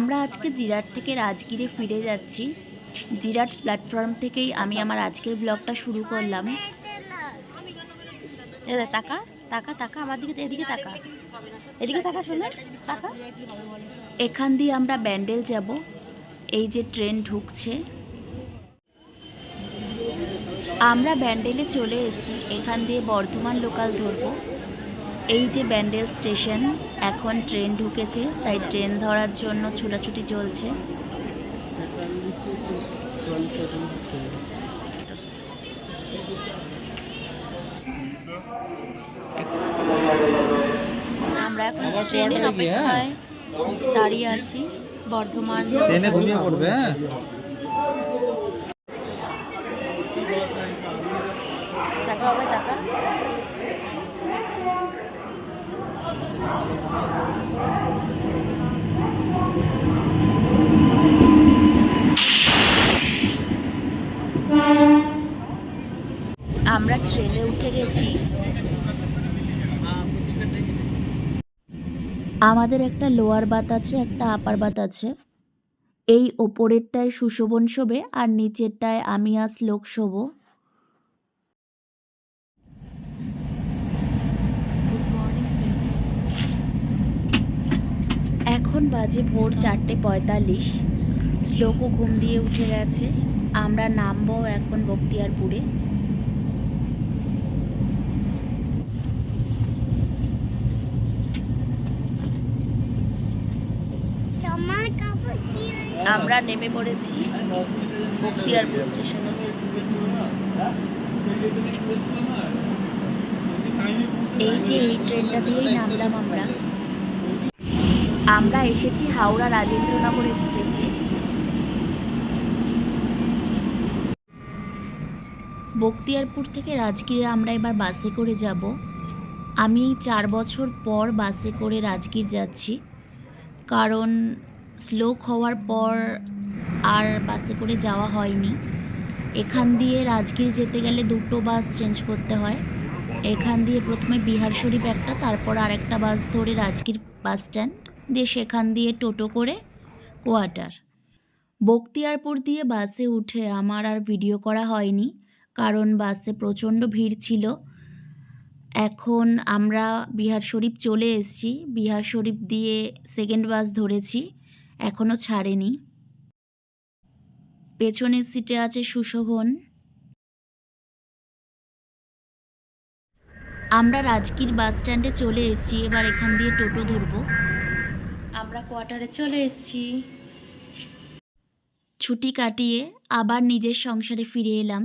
আমরা আজকে জিরাট থেকে রাজগীরে ফিরে যাচ্ছি। জিরাট প্ল্যাটফর্ম থেকেই আমি আমার আজকের ব্লগটা শুরু করলাম। তাকা তাকা তাকা আমার দিকে, এদিকে তাকা, এদিকে তাকা, শোনো তাকা। এখান দিয়ে আমরা ব্যান্ডেল যাব। এই যে ট্রেন ঢুকছে, আমরা ব্যান্ডেলে চলে এসেছি। এখান দিয়ে বর্ধমান লোকাল ধরবো। এই যে ব্যান্ডেল স্টেশন, এখন ট্রেন ঢুকেছে, তাই ট্রেন ধরার জন্য ছোটাছুটি চলছে। আমরা এখন ট্রেনের অপেক্ষায় দাঁড়িয়ে আছি। বর্ধমান ট্রেনে ঘুমিয়ে পড়বে। হ্যাঁ, দেখা হবে, দেখা। আমরা ট্রেনে উঠে গেছি। আমাদের একটা লোয়ার বাথ আছে, একটা আপার বাথ আছে। এই ওপরেরটায় সুশোভন শোবে আর নিচেরটায় আমি আর শ্লোক শোবো। এখন বাজে ভোর 4:45। শ্লোকও ঘুম দিয়ে উঠে গেছে। আমরা নামবো এখন বখতিয়ারপুরে। আমরা নেমে পড়েছি বখতিয়ারপুর স্টেশনে। এই যে এই ট্রেনটা দিয়েই নামলাম আমরা। আমরা এসেছি হাওড়া রাজেন্দ্রনগর এক্সপ্রেসে। বখতিয়ারপুর থেকে রাজগীরে আমরা এবার বাসে করে যাব। আমি 4 বছর পর বাসে করে রাজগীর যাচ্ছি, কারণ স্ট্রোক হওয়ার পর আর বাসে করে যাওয়া হয়নি। এখান দিয়ে রাজগীর যেতে গেলে দুটো বাস চেঞ্জ করতে হয়। এখান দিয়ে প্রথমে বিহার শরীফ একটা, তারপর আরেকটা বাস ধরে রাজগীর বাস স্ট্যান্ড দিয়ে সেখান দিয়ে টোটো করে কোয়ার্টার। বখতিয়ারপুর দিয়ে বাসে উঠে আমার আর ভিডিও করা হয়নি, কারণ বাসে প্রচণ্ড ভিড় ছিল। এখন আমরা বিহার শরীফ চলে এসেছি। বিহার শরীফ দিয়ে সেকেন্ড বাস ধরেছি, এখনও ছাড়েনি। পেছনের সিটে আছে সুশোভন। আমরা রাজগীর বাস স্ট্যান্ডে চলে এসেছি। এবার এখান দিয়ে টোটো ধরবো। আমরা কোয়ার্টারে চলে এসেছি। ছুটি কাটিয়ে আবার নিজের সংসারে ফিরে এলাম।